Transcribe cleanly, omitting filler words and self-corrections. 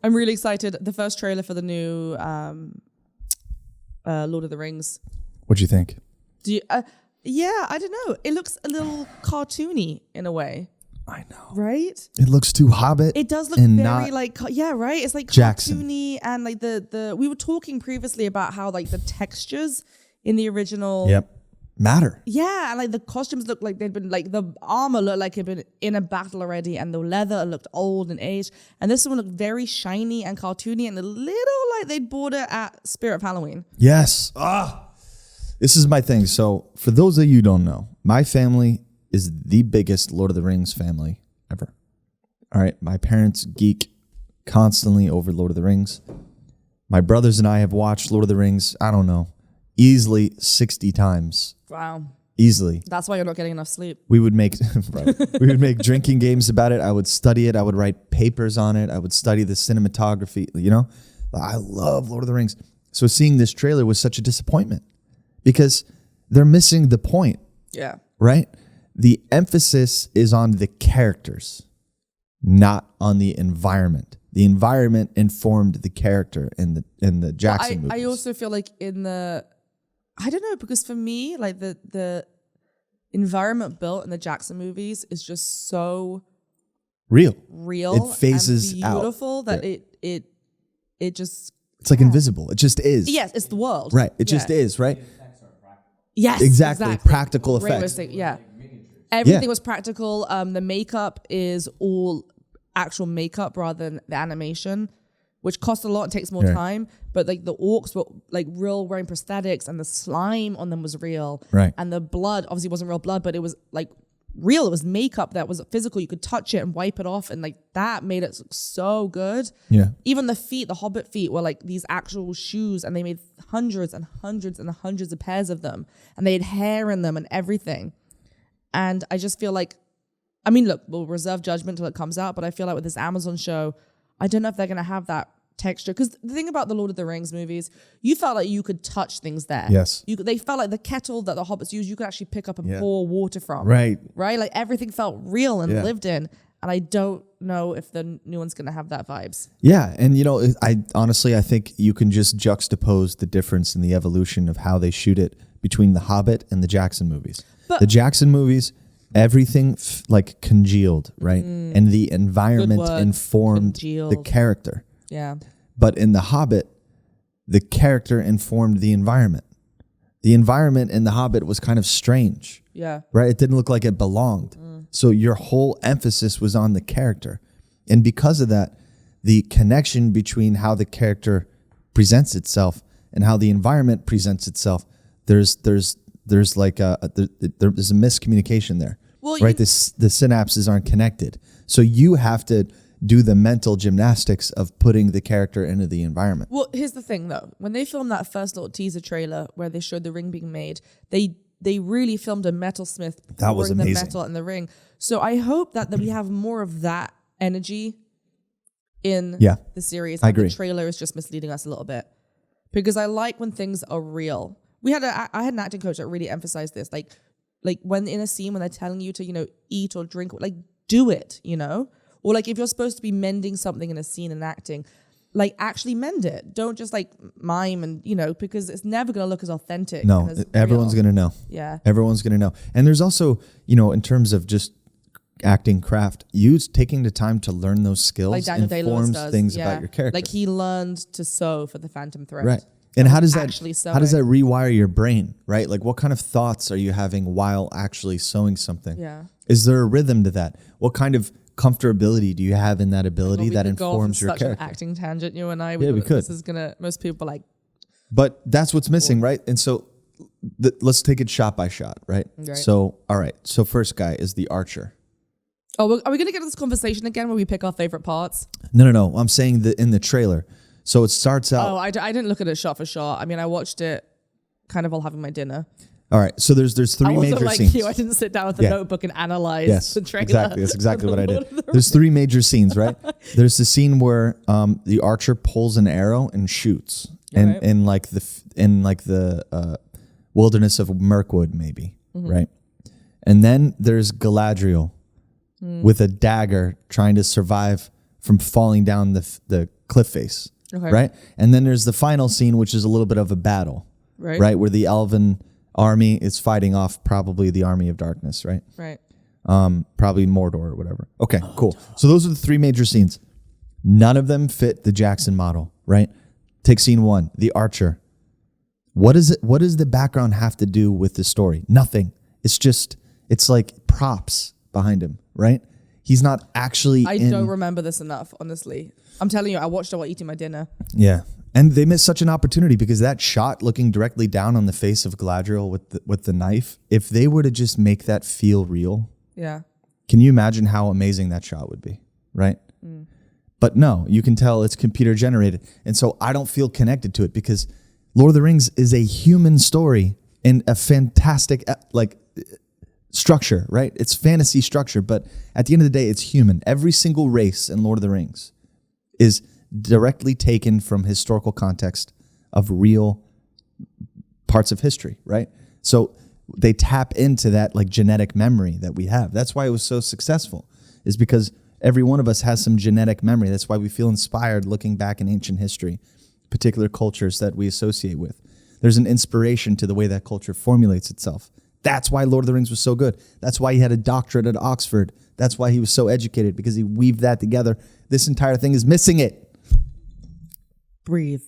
I'm really excited. The first trailer for the new Lord of the Rings. What'd you think? Yeah, I don't know. It looks a little cartoony in a way. I know. Right? It looks too Hobbit. It does look very like, yeah, right? It's like Jackson. cartoony, and like we were talking previously about how like the textures in the original matter. Yeah, and like the costumes look like they'd been like, the armor looked like it'd been in a battle already, and the leather looked old and aged, and this one looked very shiny and cartoony and a little like they'd bought it at Spirit of Halloween. Yes. This is my thing. So for those of you who don't know, my family is the biggest Lord of the Rings family ever. All right. My parents geek constantly over Lord of the Rings. My brothers and I have watched Lord of the Rings, I don't know, easily 60 times. Wow. Easily. That's why you're not getting enough sleep. We would make we would make drinking games about it. I would study it. I would write papers on it. I would study the cinematography, you know? I love Lord of the Rings. So seeing this trailer was such a disappointment because they're missing the point. Yeah. Right? The emphasis is on the characters, not on the environment. The environment informed the character in the Jackson movies. I also feel like I don't know, because for me, like the environment built in the Jackson movies is just so real. It phases and out. Beautiful that it just. It's like invisible. It just is. Yes, it's the world. Right. It just is, right? Yes, exactly. Practical effects. Yeah. Everything was practical. The makeup is all actual makeup rather than the animation, which costs a lot and takes more time. But like the orcs were like real, wearing prosthetics, and the slime on them was real. Right. And the blood obviously wasn't real blood, but it was like real. It was makeup that was physical. You could touch it and wipe it off, and like that made it look so good. Yeah. Even the feet, the Hobbit feet, were like these actual shoes, and they made hundreds and hundreds and hundreds of pairs of them, and they had hair in them and everything. And I just feel like, I mean, look, we'll reserve judgment till it comes out, but I feel like with this Amazon show, I don't know if they're going to have that texture. Because the thing about the Lord of the Rings movies, you felt like you could touch things there. Yes. They felt like the kettle that the hobbits used, you could actually pick up and pour water from. Right. Right? Like everything felt real and lived in. And I don't know if the new one's going to have that vibes. Yeah. And, you know, I think you can just juxtapose the difference in the evolution of how they shoot it between The Hobbit and the Jackson movies. But the Jackson movies, everything like congealed, right? And the environment informed the character. Yeah. But in The Hobbit, the character informed the environment. The environment in The Hobbit was kind of strange. Yeah. Right? It didn't look like it belonged. So your whole emphasis was on the character. And because of that, the connection between how the character presents itself and how the environment presents itself, there's like there's a miscommunication there. Well, right? The synapses aren't connected. So you have to do the mental gymnastics of putting the character into the environment. Well, here's the thing though. When they filmed that first little teaser trailer where they showed the ring being made, they really filmed a metalsmith pouring the metal in the ring. So I hope that we have more of that energy in the series. I agree. The trailer is just misleading us a little bit. Because I like when things are real. I had an acting coach that really emphasized this. Like when in a scene when they're telling you to, you know, eat or drink, like do it, you know? Or like if you're supposed to be mending something in a scene and acting, like actually mend it. Don't just like mime and, you know, because it's never going to look as authentic. No, everyone's going to know. Yeah. Everyone's going to know. And there's also, you know, in terms of just acting craft, taking the time to learn those skills like informs things about your character. Like he learned to sew for the Phantom Thread. Right. And how does that rewire your brain, right? Like what kind of thoughts are you having while actually sewing something? Yeah. Is there a rhythm to that? What kind of comfortability do you have in that ability that informs your character? Such an acting tangent, you and I. We could. This is most people are like. But that's what's missing, right? And so let's take it shot by shot, right? So, all right. So first guy is the archer. Oh, are we going to get to this conversation again where we pick our favorite parts? No. I'm saying that in the trailer. So it starts out. Oh, I didn't look at it shot for shot. I mean, I watched it kind of while having my dinner. All right. So there's three major scenes. You. I didn't sit down with a notebook and analyze the trailer. Exactly. That's exactly what I did. There's three major scenes, right? There's the scene where the archer pulls an arrow and shoots, and in like the wilderness of Mirkwood, maybe, right? And then there's Galadriel with a dagger trying to survive from falling down the cliff face, Okay. right? And then there's the final scene, which is a little bit of a battle, right? Where the elven army is fighting off probably the army of darkness, right? Right. Probably Mordor or whatever. Okay, cool. So those are the three major scenes. None of them fit the Jackson model, right? Take scene 1, the archer. What does the background have to do with the story? Nothing. It's like props behind him, right? He's not actually I don't remember this enough, honestly. I'm telling you, I watched it while eating my dinner. Yeah. And they missed such an opportunity because that shot looking directly down on the face of Galadriel with the knife, if they were to just make that feel real, yeah. Can you imagine how amazing that shot would be, right? Mm. But no, you can tell it's computer generated. And so I don't feel connected to it because Lord of the Rings is a human story in a fantastic structure, right? It's fantasy structure, but at the end of the day, it's human. Every single race in Lord of the Rings is directly taken from historical context of real parts of history, right? So they tap into that like genetic memory that we have. That's why it was so successful, is because every one of us has some genetic memory. That's why we feel inspired looking back in ancient history, particular cultures that we associate with. There's an inspiration to the way that culture formulates itself. That's why Lord of the Rings was so good. That's why he had a doctorate at Oxford. That's why he was so educated, because he weaved that together. This entire thing is missing it. Breathe.